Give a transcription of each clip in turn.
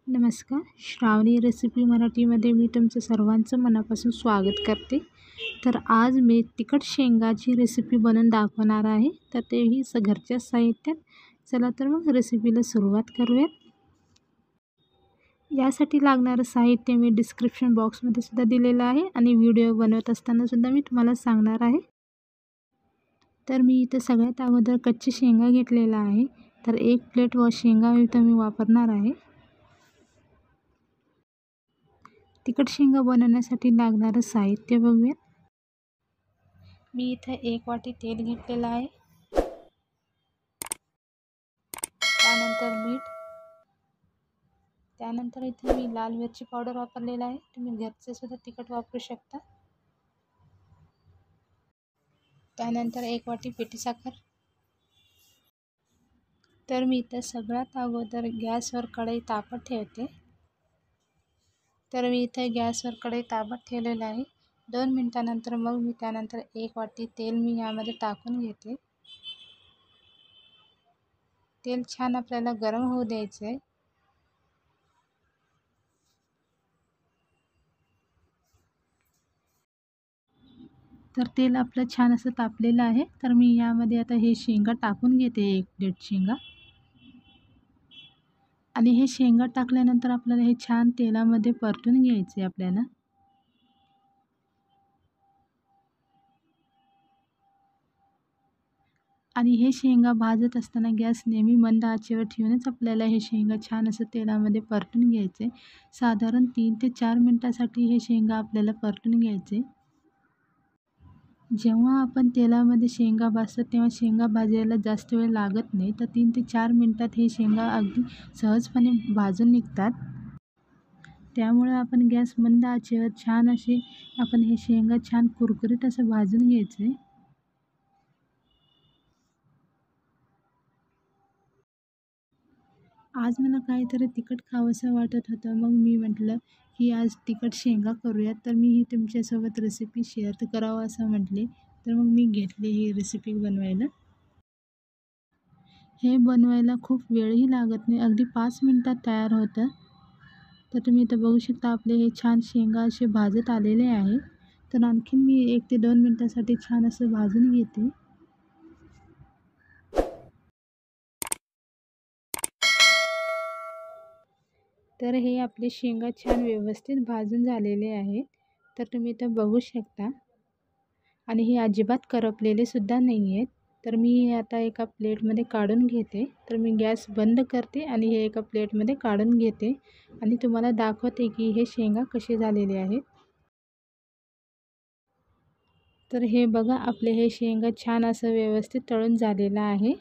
नमस्कार. श्रावणी रेसिपी मराठीमध्ये मी तुमचं सर्वांचं मनापासून स्वागत करते. तर आज मी तिखट शेंगाची रेसिपी बनवून दाखवणार आहे. तर तेही घरच्या साहित्यात. चला तर मग रेसिपीला सुरुवात करूयात. यासाठी लागणारं साहित्य मी डिस्क्रिप्शन बॉक्समध्ये सुद्धा दिलेलं आहे आणि व्हिडिओ बनवत असताना सुद्धा मी तुम्हाला सांगणार आहे. तर मी इथं सगळ्यात अगोदर कच्ची शेंगा घेतलेला आहे. तर 1 प्लेट शेंगा इथं मी वापरणार आहे. तिखट शेंगा बनवण्यासाठी लागणारं साहित्य बघूया. मी इथं 1 वाटी तेल घेतलेलं आहे. त्यानंतर मीठ. त्यानंतर इथे मी लाल मिरची पावडर वापरलेला आहे. तुम्ही घरचे सुद्धा तिखट वापरू शकता. त्यानंतर 1 वाटी पिठी साखर. तर मी इथं सगळ्यात अगोदर गॅसवर कढई तापत ठेवते. तर मी इथं गॅसवर कढई तापत ठेवलेलं आहे. 2 मिनिटानंतर मग मी त्यानंतर 1 वाटी तेल मी यामध्ये टाकून घेते. तेल छान आपल्याला गरम होऊ द्यायचं आहे. तर तेल आपलं छान असं तापलेलं आहे. तर मी यामध्ये आता हे शेंगा टाकून घेते. 1 प्लेट शेंगा. आणि हे शेंगा टाकल्यानंतर आपल्याला हे छान तेलामध्ये परतून घ्यायचे आपल्याला. आणि हे शेंगा भाजत असताना गॅस नेहमी मंद आचेवर ठेवूनच आपल्याला हे शेंगा छान असं तेलामध्ये परतून घ्यायचे. साधारण 3 ते 4 मिनिटासाठी हे शेंगा आपल्याला परतून घ्यायचे. जेव्हा आपण तेलामध्ये शेंगा भाजतो तेव्हा शेंगा भाजायला जास्त वेळ लागत नाही. तर 3 ते 4 मिनिटात हे शेंगा अगदी सहजपणे भाजून निघतात. त्यामुळे आपण गॅस मंद आचेवर छान असे आपण हे शेंगा छान कुरकुरीत असं भाजून घ्यायचे. आज मला काहीतरी तिखट खावंसं वाटत होतं. मग मी म्हटलं की आज तिखट शेंगा करूयात. तर मी ही तुमच्यासोबत रेसिपी शेअर करावं असं म्हटले. तर मग मी घेतली ही रेसिपी बनवायला. हे बनवायला खूप वेळही लागत नाही. अगदी 5 मिनिटात तयार होतं. तर तुम्ही इथं बघू शकता आपले हे छान शेंगा असे भाजत आलेले आहे. तर आणखीन मी 1 ते 2 मिनिटासाठी छान असं भाजून घेते. तर हे आपले शेंगा छान व्यवस्थित भाजून झालेले आहेत. तर तुम्ही इथं बघू शकता. आणि हे अजिबात करपलेले सुद्धा नाही आहेत. तर मी हे आता एका प्लेटमध्ये काढून घेते. तर मी गॅस बंद करते आणि हे एका प्लेटमध्ये काढून घेते आणि तुम्हाला दाखवते की हे शेंगा कसे झालेले आहेत. तर हे बघा आपले हे शेंगा छान असं व्यवस्थित तळून झालेलं आहे.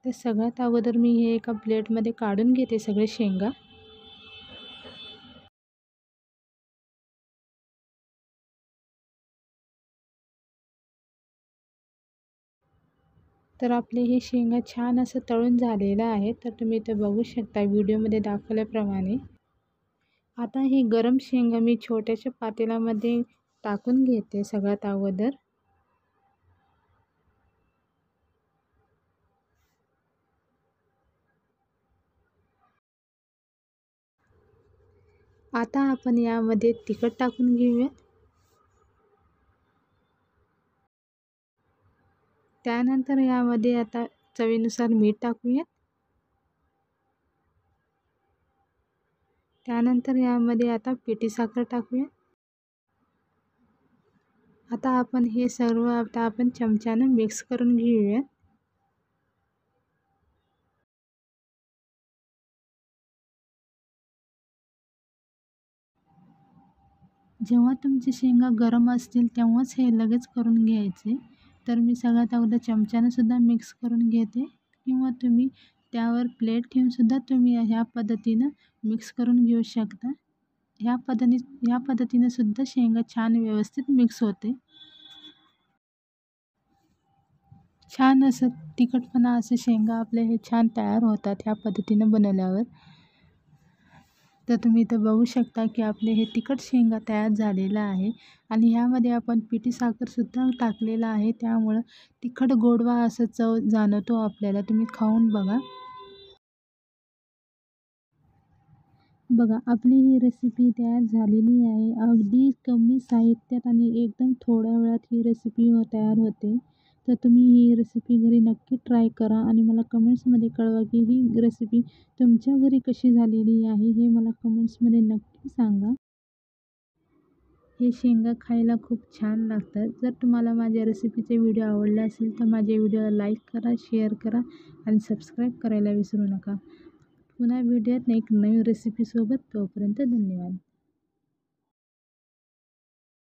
तर सगळ्यात अगोदर मी हे एका प्लेटमध्ये काढून घेते सगळे शेंगा. तर आपले हे शेंगा छान असं तळून झालेलं आहे. तर तुम्ही इथं बघू शकता व्हिडिओमध्ये दाखवल्याप्रमाणे. आता हे गरम शेंगा मी छोट्याशा पातेल्यामध्ये टाकून घेते सगळ्यात अगोदर. आता आपण यामध्ये तिखट टाकून घेऊयात. त्यानंतर यामध्ये आता चवीनुसार मीठ टाकूयात. त्यानंतर यामध्ये आता पिठी साखर टाकूयात. आता आपण हे सर्व चमच्याने मिक्स करून घेऊयात. जेव्हा तुमचे शेंगा गरम असतील तेव्हाच हे लगेच करून घ्यायचे. तर मी सगळ्यात अगोदर चमच्याने सुद्धा मिक्स करून घेते किंवा तुम्ही त्यावर प्लेट ठेवून सुद्धा तुम्ही ह्या पद्धतीनं मिक्स करून घेऊ शकता. ह्या पद्धतीने सुद्धा शेंगा छान व्यवस्थित मिक्स होते. छान असं तिखटपणा असे शेंगा आपले हे छान तयार होतात ह्या पद्धतीनं बनवल्यावर. तर तुम्ही इथं बघू शकता की आपले हे तिखट शेंगा तयार झालेला आहे आणि ह्यामध्ये आपण पिठी साखरसुद्धा टाकलेला आहे. त्यामुळं तिखट गोडवा असं चव जाणवतो आपल्याला. तुम्ही खाऊन बघा. बघा आपली ही रेसिपी तयार झालेली आहे. अगदी कमी साहित्यात आणि एकदम थोड्या वेळात ही रेसिपी तयार होते. तर तुम्ही ही रेसिपी घरी नक्की ट्राय करा आणि मला कमेंट्समध्ये कळवा की ही रेसिपी तुमच्या घरी कशी झालेली आहे हे मला कमेंट्समध्ये नक्की सांगा. हे शेंगा खायला खूप छान लागतात. जर तुम्हाला माझ्या रेसिपीचे व्हिडिओ आवडले असेल तर माझ्या व्हिडिओला लाईक करा, शेअर करा आणि सबस्क्राईब करायला विसरू नका. पुन्हा भेटूयात एक नवीन रेसिपीसोबत. तोपर्यंत धन्यवाद.